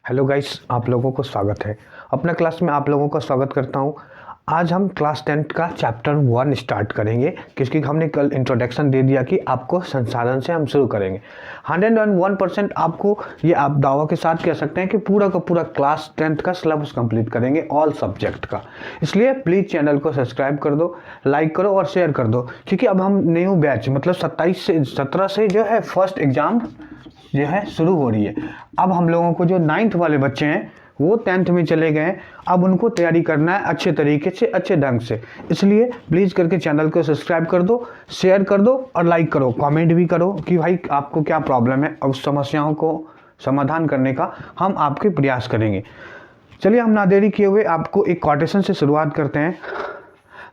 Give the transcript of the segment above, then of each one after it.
Hello guys, आप लोगों को स्वागत है। अपना क्लास में आप लोगों का स्वागत करता हूं। आज हम क्लास 10th का चैप्टर 1 स्टार्ट करेंगे, क्योंकि हमने कल इंट्रोडक्शन दे दिया कि आपको संसाधन से हम शुरू करेंगे। 101% आपको ये आप दावा के साथ कह सकते हैं कि पूरा का पूरा क्लास 10th का सिलेबस कंप्लीट करेंगे, ऑल सब्जेक्ट का। इसलिए प्लीज़ चैनल को सब्सक्राइब कर दो, लाइक करो और शेयर कर दो, क्योंकि अब हम न्यू बैच मतलब 17 से जो है फर्स्ट एग्ज़ाम जो है शुरू हो रही है। अब हम लोगों को जो 9th वाले बच्चे हैं वो 10th में चले गए, अब उनको तैयारी करना है अच्छे तरीके से, अच्छे ढंग से। इसलिए प्लीज़ करके चैनल को सब्सक्राइब कर दो, शेयर कर दो और लाइक करो, कमेंट भी करो कि भाई आपको क्या प्रॉब्लम है, और उस समस्याओं को समाधान करने का हम आपके प्रयास करेंगे। चलिए हम ना देरी किए हुए आपको एक कोटेशन से शुरुआत करते हैं।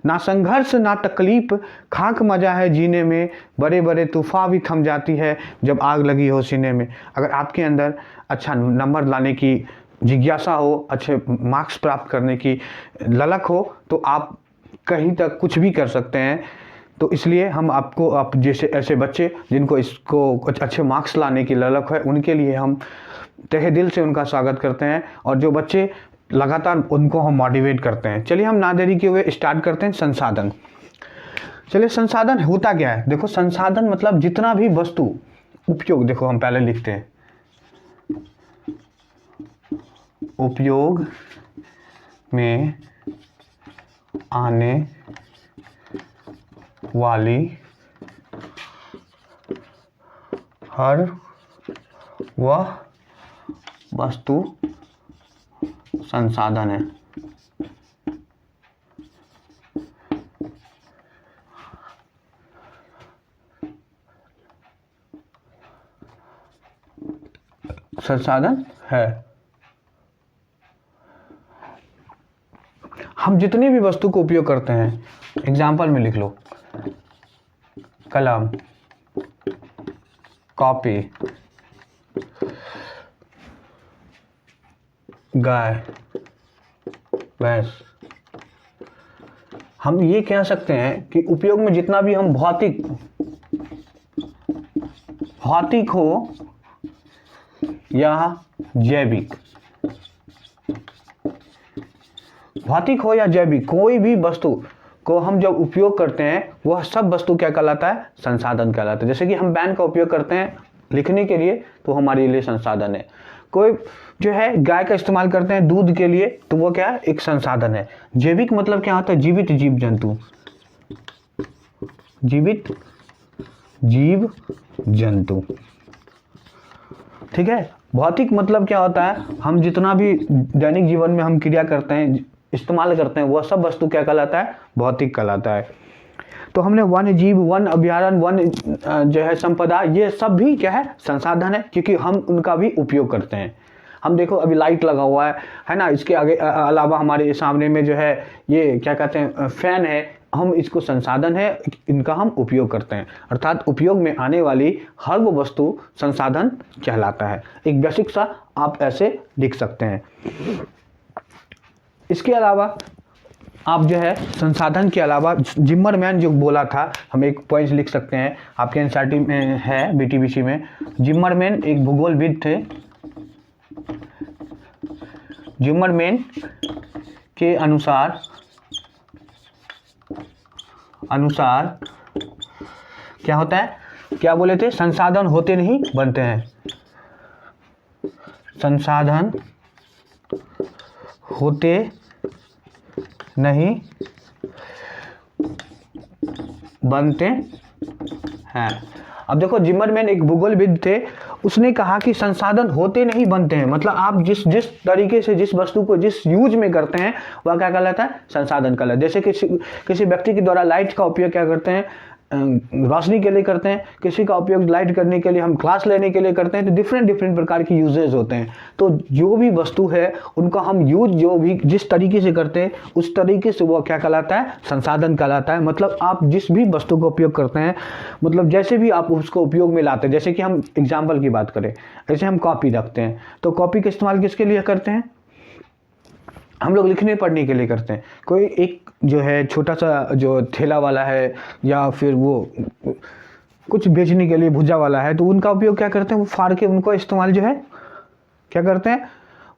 ना संघर्ष ना तकलीफ, खाक मजा है जीने में, बड़े बड़े तूफान भी थम जाती है जब आग लगी हो सीने में। अगर आपके अंदर अच्छा नंबर लाने की जिज्ञासा हो, अच्छे मार्क्स प्राप्त करने की ललक हो, तो आप कहीं तक कुछ भी कर सकते हैं। तो इसलिए हम आपको, आप जैसे ऐसे बच्चे जिनको इसको कुछ अच्छे मार्क्स लाने की ललक है, उनके लिए हम तहे दिल से उनका स्वागत करते हैं, और जो बच्चे लगातार उनको हम मोटिवेट करते हैं। चलिए हम ना देरी किए हुए स्टार्ट करते हैं। संसाधन। चलिए संसाधन होता क्या है? देखो, संसाधन मतलब जितना भी वस्तु उपयोग, देखो हम पहले लिखते हैं उपयोग में आने वाली हर वह वस्तु संसाधन है। संसाधन है। हम जितनी भी वस्तु को उपयोग करते हैं, एग्जाम्पल में लिख लो, कलम, कॉपी, गाय, भैंस। हम ये कह सकते हैं कि उपयोग में जितना भी हम भौतिक हो या जैविक, भौतिक हो या जैविक, कोई भी वस्तु को हम जब उपयोग करते हैं वह सब वस्तु क्या कहलाता है? संसाधन कहलाता है। जैसे कि हम पेन का उपयोग करते हैं लिखने के लिए, तो हमारे लिए संसाधन है। कोई जो है गाय का इस्तेमाल करते हैं दूध के लिए, तो वो क्या है? एक संसाधन है। जैविक मतलब क्या होता है? जीवित जीव जंतु, जीवित जीव जंतु, ठीक है। भौतिक मतलब क्या होता है? हम जितना भी दैनिक जीवन में हम क्रिया करते हैं, इस्तेमाल करते हैं, वह सब वस्तु क्या कहलाता है? भौतिक कहलाता है। तो हमने वन जीव, वन अभ्यारण्य, वन जो है संपदा, ये सब भी क्या है? संसाधन है, क्योंकि हम उनका भी उपयोग करते हैं। हम देखो अभी लाइट लगा हुआ है ना, इसके आगे अलावा हमारे सामने में जो है ये क्या कहते हैं? फैन है। हम इसको संसाधन है, इनका हम उपयोग करते हैं। अर्थात उपयोग में आने वाली हर वो वस्तु संसाधन कहलाता है। एक बेसिक सा आप ऐसे लिख सकते हैं। इसके अलावा आप जो है संसाधन के अलावा जिम्मरमैन जो बोला था, हम एक पॉइंट लिख सकते हैं, आपके एनसीईआरटी में है, बीटीबीसी में। जिम्मरमैन एक भूगोलविद थे। जिम्मरमैन के अनुसार क्या होता है? क्या बोले थे? संसाधन होते नहीं बनते हैं। संसाधन होते नहीं बनते हैं। अब देखो, जिम्मरमैन एक भूगोलविद थे, उसने कहा कि संसाधन होते नहीं बनते हैं। मतलब आप जिस तरीके से जिस वस्तु को जिस यूज में करते हैं वह क्या कहलाता है? संसाधन कहलाता है। जैसे किसी व्यक्ति के द्वारा लाइट का उपयोग क्या करते हैं? रोशनी के लिए करते हैं। किसी का उपयोग लाइट करने के लिए, हम क्लास लेने के लिए करते हैं। तो डिफरेंट प्रकार की यूजेज होते हैं। तो जो भी वस्तु है उनका हम यूज जो भी जिस तरीके से करते हैं उस तरीके से वो क्या कहलाता है? संसाधन कहलाता है। मतलब आप जिस भी वस्तु का उपयोग करते हैं, मतलब जैसे भी आप उसको उपयोग में लाते हैं, जैसे कि हम एग्जाम्पल की बात करें, जैसे हम कॉपी रखते हैं, तो कॉपी का इस्तेमाल किसके लिए करते हैं? हम लोग लिखने पढ़ने के लिए करते हैं। कोई एक जो है छोटा सा जो ठेला वाला है या फिर वो कुछ बेचने के लिए भुजा वाला है, तो उनका उपयोग क्या करते हैं? वो फाड़ के उनको इस्तेमाल जो है क्या करते हैं?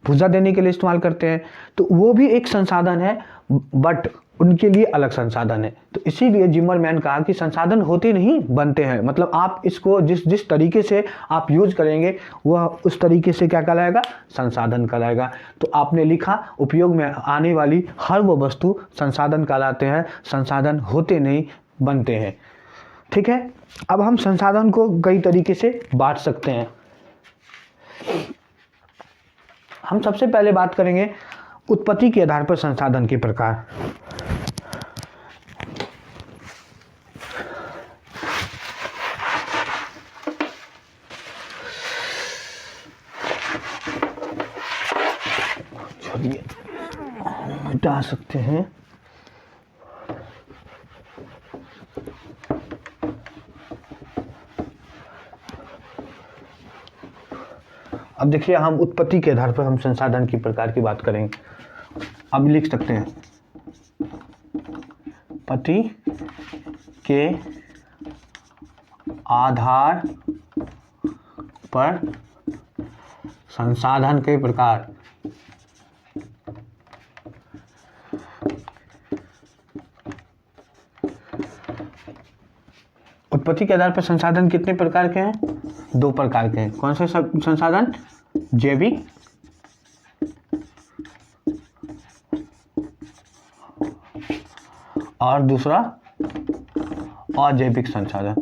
भुजा देने के लिए इस्तेमाल करते हैं, तो वो भी एक संसाधन है, बट उनके लिए अलग संसाधन है। तो इसीलिए जिमरमैन कहा कि संसाधन होते नहीं बनते हैं, मतलब आप इसको जिस जिस तरीके से आप यूज करेंगे वह उस तरीके से क्या कहलाएगा, संसाधन कहलाएगा। तो आपने लिखा उपयोग में आने वाली हर वो वस्तु संसाधन कहलाते हैं, संसाधन होते नहीं बनते हैं। ठीक है, अब हम संसाधन को कई तरीके से बांट सकते हैं। हम सबसे पहले बात करेंगे उत्पत्ति के आधार पर संसाधन के प्रकार। चलिए मिटा सकते हैं। अब देखिए, हम उत्पत्ति के आधार पर हम संसाधन की प्रकार की बात करेंगे। अब लिख सकते हैं उत्पत्ति के आधार पर संसाधन के प्रकार। उत्पत्ति के आधार पर संसाधन कितने प्रकार के हैं? 2 प्रकार के हैं। कौन से संसाधन? जैविक और दूसरा अजैविक संसाधन।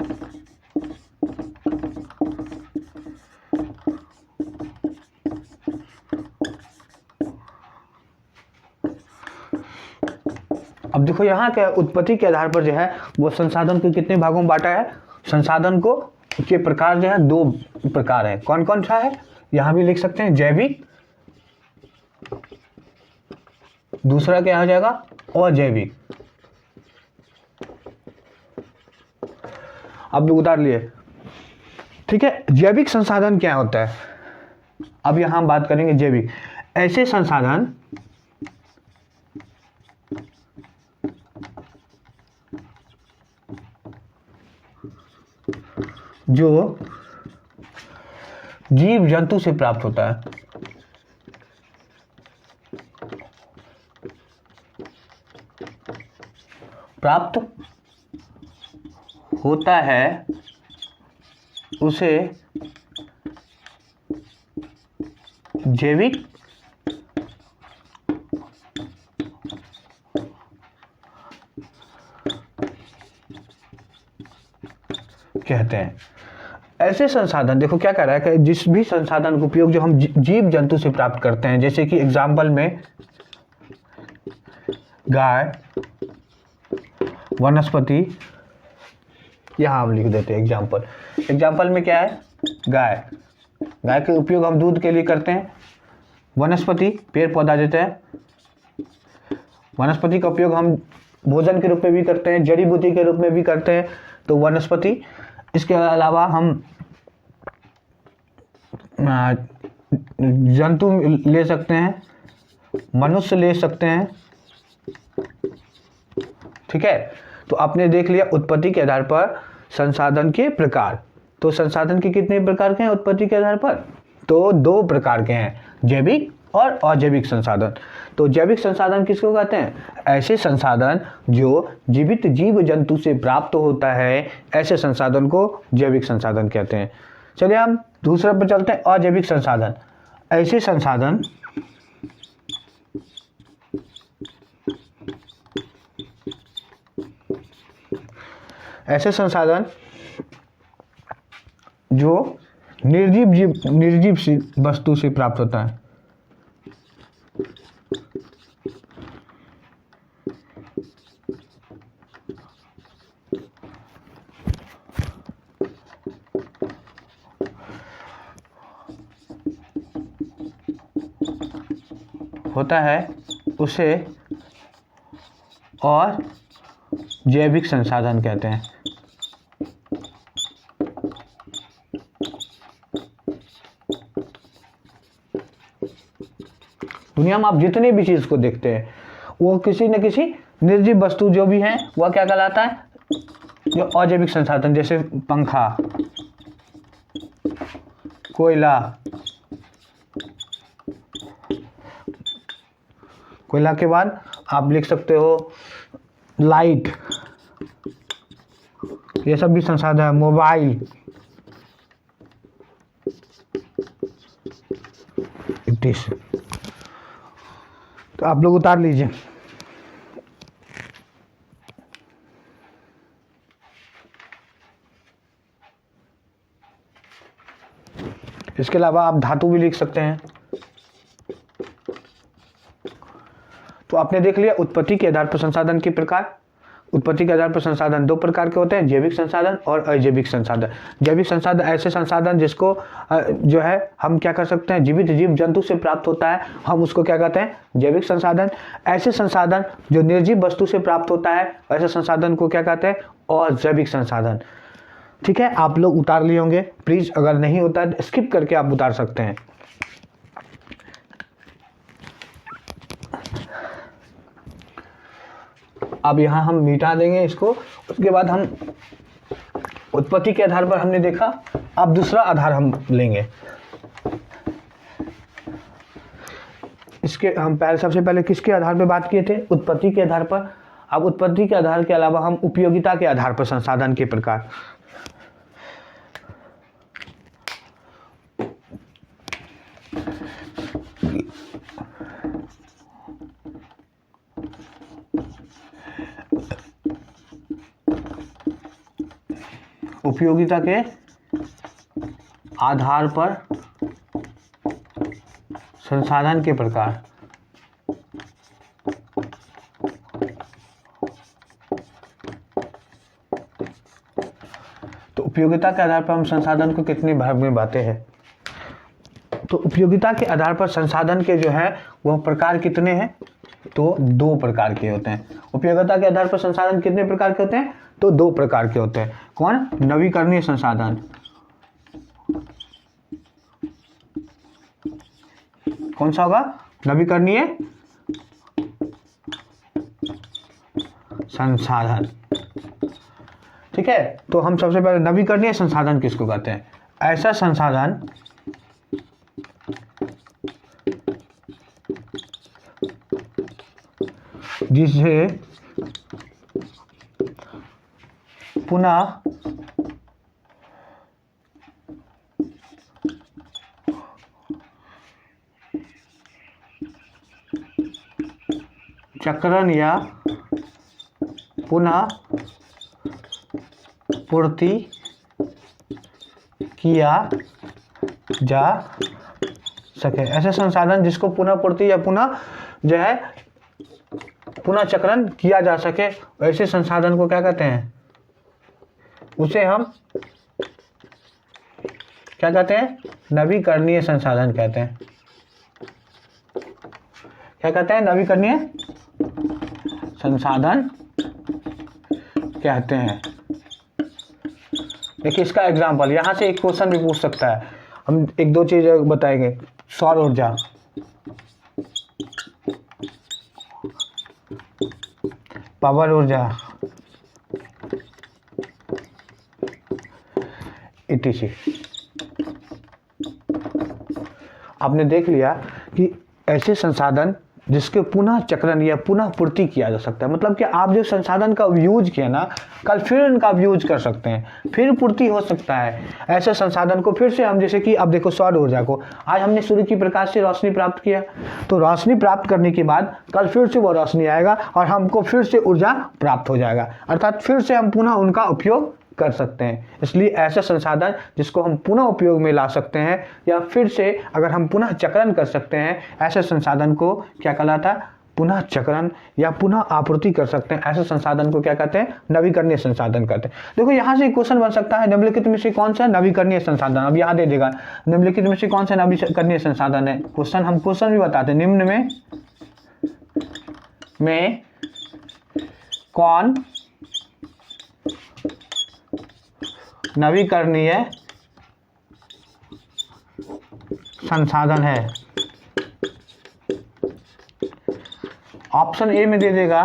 अब देखो यहाँ क्या, उत्पत्ति के आधार पर जो है वो संसाधन को कितने भागों में बांटा है? संसाधन को के प्रकार जो है 2 प्रकार है। कौन कौन सा है? यहाँ भी लिख सकते हैं जैविक, दूसरा क्या हो जाएगा? अजैविक। अब उतार लिए। ठीक है, जैविक संसाधन क्या होता है? अब यहाँ हम बात करेंगे जैविक, ऐसे संसाधन जो जीव जंतु से प्राप्त होता है। प्राप्त होता है उसे जैविक कहते हैं। ऐसे संसाधन, देखो क्या कह रहा है कि जिस भी संसाधन का उपयोग जो हम जीव जंतु से प्राप्त करते हैं, जैसे कि एग्जाम्पल में गाय, वनस्पति, यहाँ हम लिख देते हैं एग्जाम्पल। एग्जाम्पल में क्या है? गाय। गाय के उपयोग हम दूध के लिए करते हैं। वनस्पति पेड़ पौधा देते हैं। वनस्पति का उपयोग हम भोजन के रूप में भी करते हैं, जड़ी बूटी के रूप में भी करते हैं, तो वनस्पति। इसके अलावा हम जंतु ले सकते हैं, मनुष्य ले सकते हैं। ठीक है, तो आपने देख लिया उत्पत्ति के आधार पर संसाधन के प्रकार। तो संसाधन के कितने प्रकार के हैं उत्पत्ति के आधार पर? तो 2 प्रकार के हैं, जैविक और अजैविक संसाधन। तो जैविक संसाधन किसको कहते हैं? ऐसे संसाधन जो जीवित जीव जंतु से प्राप्त होता है, ऐसे संसाधन को जैविक संसाधन कहते हैं। चलिए हम दूसरे पर चलते हैं, अजैविक संसाधन। ऐसे संसाधन जो निर्जीव वस्तु से प्राप्त होता है। होता है उसे और जैविक संसाधन कहते हैं। दुनिया में आप जितने भी चीज को देखते हैं वो किसी न किसी निर्जीव वस्तु जो भी है वह क्या कहलाता है? जो अजैविक संसाधन, जैसे पंखा, कोयला, कोयला के बाद आप लिख सकते हो लाइट, ये सब भी संसाधन है। मोबाइल, डिश, तो आप लोग उतार लीजिए। इसके अलावा आप धातु भी लिख सकते हैं। तो आपने देख लिया उत्पत्ति के आधार पर संसाधन के प्रकार। उत्पत्ति के आधार पर संसाधन दो प्रकार के होते हैं, जैविक संसाधन और अजैविक संसाधन। जैविक संसाधन ऐसे संसाधन जिसको जो है हम क्या कर सकते हैं, जीवित जीव जंतु से प्राप्त होता है, हम उसको क्या कहते हैं, जैविक संसाधन। ऐसे संसाधन जो निर्जीव वस्तु से प्राप्त होता है, ऐसे संसाधन को क्या कहते हैं, अजैविक संसाधन। ठीक है, आप लोग उतार लिए होंगे। प्लीज अगर नहीं होता है स्किप करके आप उतार सकते हैं। अब यहाँ हम मिटा देंगे इसको। उसके बाद हम उत्पत्ति के आधार पर हमने देखा, अब दूसरा आधार हम लेंगे। इसके हम सबसे पहले किसके आधार पर बात किए थे, उत्पत्ति के आधार पर। अब उत्पत्ति के आधार के अलावा हम उपयोगिता के आधार पर संसाधन के प्रकार। उपयोगिता के आधार पर संसाधन के प्रकार। तो उपयोगिता के आधार पर हम संसाधन को कितने भाग में बांटते हैं। तो उपयोगिता के आधार पर संसाधन के जो है वह प्रकार कितने हैं, तो दो प्रकार के होते हैं। उपयोगिता के आधार पर संसाधन कितने प्रकार के होते हैं, तो दो प्रकार के होते हैं। कौन, नवीकरणीय संसाधन, कौन सा होगा, नवीकरणीय संसाधन। ठीक है, तो हम सबसे पहले नवीकरणीय संसाधन किसको कहते हैं, ऐसा संसाधन जिसे पुनः चक्रण या पुनः पूर्ति किया जा सके। ऐसे संसाधन जिसको पुनः पूर्ति या पुनः जो है पुनः चक्रण किया जा सके, ऐसे संसाधन को क्या कहते हैं, उसे हम क्या कहते हैं, नवीकरणीय संसाधन कहते हैं। क्या कहते हैं, नवीकरणीय संसाधन कहते हैं। देखिए इसका एग्जांपल, यहां से एक क्वेश्चन भी पूछ सकता है। हम एक दो चीज बताएंगे, सौर ऊर्जा, पावर ऊर्जा, etc। आपने देख लिया कि ऐसे संसाधन जिसके पुनः चक्रण या पुनः पूर्ति किया जा सकता है, मतलब कि आप जो संसाधन का यूज किया ना, कल फिर इनका यूज कर सकते हैं, फिर पूर्ति हो सकता है। ऐसे संसाधन को फिर से हम, जैसे कि अब देखो सौर ऊर्जा को, आज हमने सूर्य की प्रकाश से रोशनी प्राप्त किया, तो रोशनी प्राप्त करने के बाद कल फिर से वो रोशनी आएगा और हमको फिर से ऊर्जा प्राप्त हो जाएगा, अर्थात फिर से हम पुनः उनका उपयोग कर सकते हैं। इसलिए ऐसे संसाधन जिसको हम पुनः उपयोग में ला सकते हैं या फिर से अगर हम पुनः चक्रण कर सकते हैं, ऐसे संसाधन को क्या कहलाता है, पुनः चक्रण या पुनः आपूर्ति कर सकते हैं। ऐसे संसाधन को क्या कहते हैं, नवीकरणीय संसाधन कहते हैं। देखो यहाँ से क्वेश्चन बन सकता है, निम्नलिखित में से कौन सा नवीकरणीय संसाधन, अब यहाँ दे देगा निम्नलिखित में से कौन सा नवीकरणीय संसाधन है। क्वेश्चन हम क्वेश्चन भी बताते हैं, निम्न में कौन नवीकरणीय संसाधन है। ऑप्शन ए में दे देगा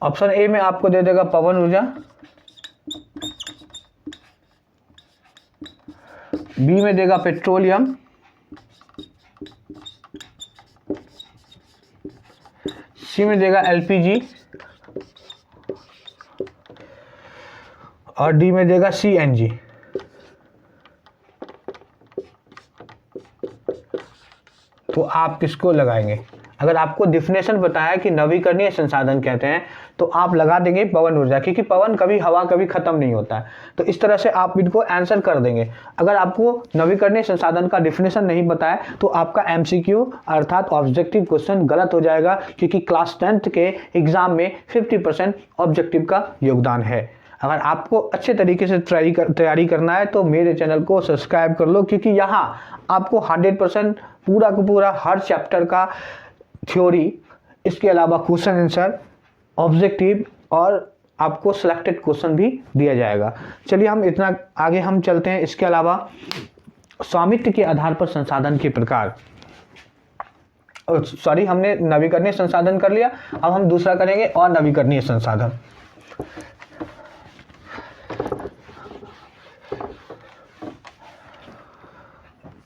ऑप्शन ए में आपको दे देगा पवन ऊर्जा, बी में देगा पेट्रोलियम, सी में देगा एलपीजी और डी में देगा सीएनजी। तो आप किसको लगाएंगे? अगर आपको डिफिनेशन बताया कि नवीकरणीय संसाधन कहते हैं तो आप लगा देंगे पवन ऊर्जा, क्योंकि पवन कभी हवा कभी खत्म नहीं होता है। तो इस तरह से आप इनको आंसर कर देंगे। अगर आपको नवीकरणीय संसाधन का डिफिनेशन नहीं बताया तो आपका एमसीक्यू अर्थात ऑब्जेक्टिव क्वेश्चन गलत हो जाएगा, क्योंकि क्लास 10th के एग्जाम में 50% ऑब्जेक्टिव का योगदान है। अगर आपको अच्छे तरीके से तैयारी करना है तो मेरे चैनल को सब्सक्राइब कर लो, क्योंकि यहाँ आपको 100% पूरा का पूरा हर चैप्टर का थ्योरी, इसके अलावा क्वेश्चन आंसर, ऑब्जेक्टिव और आपको सिलेक्टेड क्वेश्चन भी दिया जाएगा। चलिए हम इतना आगे हम चलते हैं। इसके अलावा स्वामित्व के आधार पर संसाधन के प्रकार, सॉरी हमने नवीकरणीय संसाधन कर लिया, अब हम दूसरा करेंगे और नवीकरणीय संसाधन।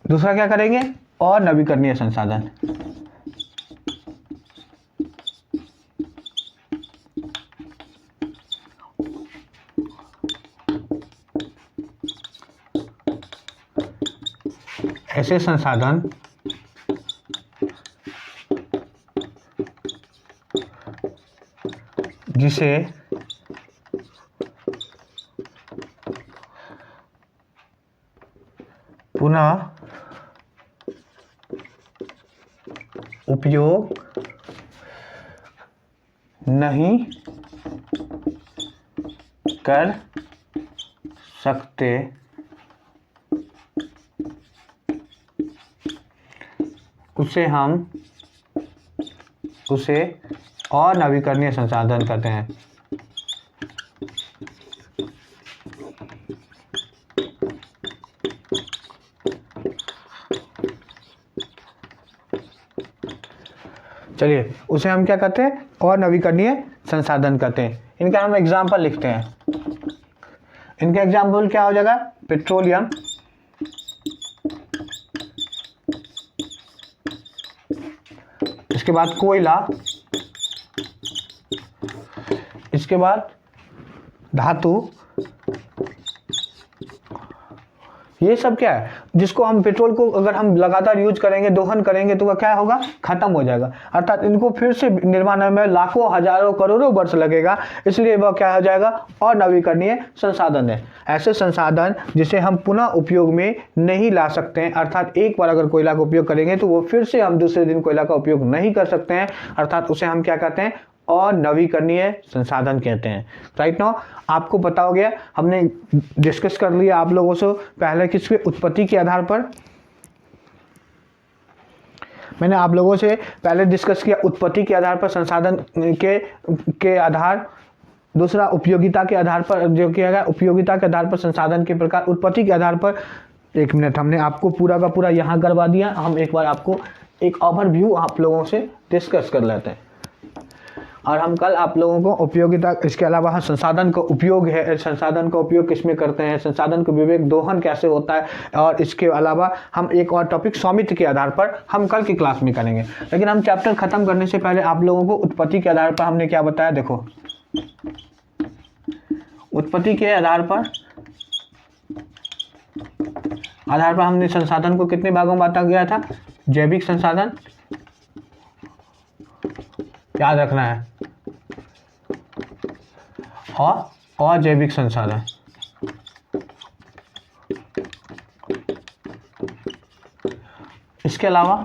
दूसरा क्या करेंगे? और नवीकरणीय संसाधन। ऐसे संसाधन जिसे पुनः उपयोग नहीं कर सकते, उसे और नवीकरणीय संसाधन कहते हैं। चलिए उसे हम क्या कहते हैं? और नवीकरणीय संसाधन कहते हैं। इनका हम एग्जाम्पल लिखते हैं। इनका एग्जाम्पल क्या हो जाएगा? पेट्रोलियम, इसके बाद कोयला, इसके बाद धातु। ये सब क्या है? जिसको हम पेट्रोल को अगर हम लगातार यूज करेंगे, दोहन करेंगे तो वह क्या होगा? खत्म हो जाएगा। अर्थात इनको फिर से निर्माण में लाखों हजारों करोड़ों वर्ष लगेगा, इसलिए वह क्या हो जाएगा? और नवीकरणीय संसाधन है। ऐसे संसाधन जिसे हम पुनः उपयोग में नहीं ला सकते हैं, अर्थात एक बार अगर कोयला का उपयोग करेंगे तो वो फिर से हम दूसरे दिन कोयला का उपयोग नहीं कर सकते हैं, अर्थात उसे हम क्या कहते हैं? और नवीकरणीय संसाधन कहते हैं। राइट नाउ आपको पता हो गया, हमने डिस्कस कर लिया आप लोगों से पहले किसके? उत्पत्ति के आधार पर। मैंने आप लोगों से पहले डिस्कस किया उत्पत्ति के आधार पर संसाधन के आधार, दूसरा उपयोगिता के आधार पर जो किया गया, उपयोगिता के आधार पर संसाधन के प्रकार, उत्पत्ति के आधार पर। एक मिनट, हमने आपको पूरा का पूरा यहाँ करवा दिया। हम एक बार आपको एक ओवरव्यू आप लोगों से डिस्कस कर लेते हैं और हम कल आप लोगों को उपयोगिता, इसके अलावा संसाधन का उपयोग है, संसाधन का उपयोग किसमें करते हैं, संसाधन का विवेक दोहन कैसे होता है, और इसके अलावा हम एक और टॉपिक स्वामित्व के आधार पर हम कल की क्लास में करेंगे। लेकिन हम चैप्टर खत्म करने से पहले आप लोगों को उत्पत्ति के आधार पर हमने क्या बताया? देखो, उत्पत्ति के आधार पर हमने संसाधन को कितने भागों में बांटा गया था? जैविक संसाधन, याद रखना है, और अजैविक संसाधन। इसके अलावा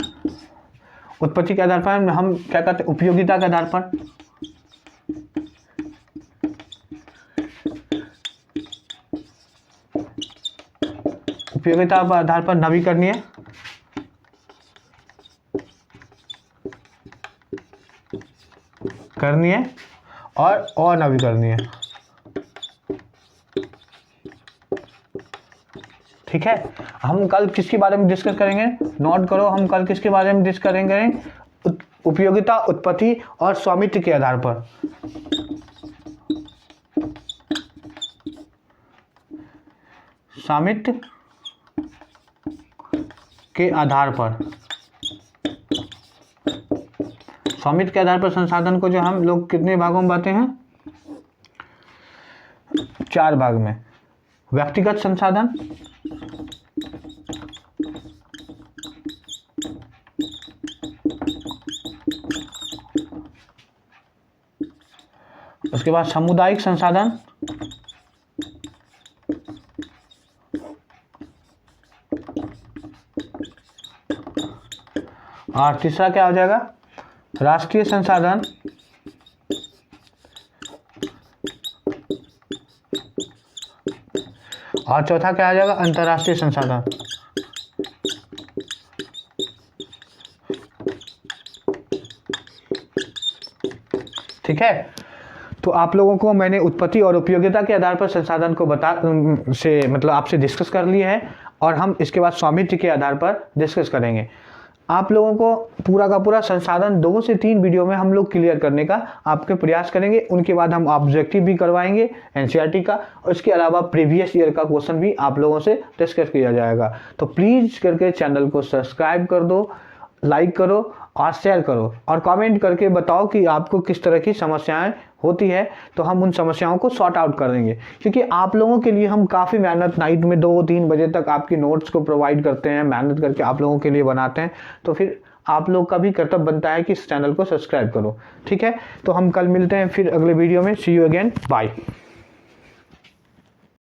उत्पत्ति के आधार पर हम क्या कहते हैं? उपयोगिता के आधार पर। उपयोगिता के आधार पर नवीकरणीय, करणीय और अनवीकरणीय। ठीक है, हम कल किसके बारे में डिस्कस करेंगे? नोट करो, हम कल किसके बारे में डिस्कस करेंगे? उपयोगिता, उत्पत्ति और स्वामित्व के आधार पर। स्वामित्व के आधार पर, स्वामित्व के आधार पर संसाधन को जो हम लोग कितने भागों में बांटते हैं, 4 भाग में। व्यक्तिगत संसाधन, उसके बाद सामुदायिक संसाधन, और तीसरा क्या हो जाएगा, राष्ट्रीय संसाधन, और चौथा क्या आ जाएगा, अंतर्राष्ट्रीय संसाधन। ठीक है, तो आप लोगों को मैंने उत्पत्ति और उपयोगिता के आधार पर संसाधन को मतलब आपसे डिस्कस कर लिया है, और हम इसके बाद स्वामित्व के आधार पर डिस्कस करेंगे। आप लोगों को पूरा का पूरा संसाधन 2 से 3 वीडियो में हम लोग क्लियर करने का आपके प्रयास करेंगे। उनके बाद हम ऑब्जेक्टिव भी करवाएंगे एनसीईआरटी का, और इसके अलावा प्रीवियस ईयर का क्वेश्चन भी आप लोगों से डिस्कस किया जाएगा। तो प्लीज़ करके चैनल को सब्सक्राइब कर दो, लाइक करो और शेयर करो, और कमेंट करके बताओ कि आपको किस तरह की समस्याएं होती है, तो हम उन समस्याओं को सॉर्ट आउट कर देंगे। क्योंकि आप लोगों के लिए हम काफ़ी मेहनत नाइट में 2-3 बजे तक आपकी नोट्स को प्रोवाइड करते हैं, मेहनत करके आप लोगों के लिए बनाते हैं, तो फिर आप लोग का भी कर्तव्य बनता है कि इस चैनल को सब्सक्राइब करो। ठीक है, तो हम कल मिलते हैं फिर अगले वीडियो में। सी यू अगेन, बाय।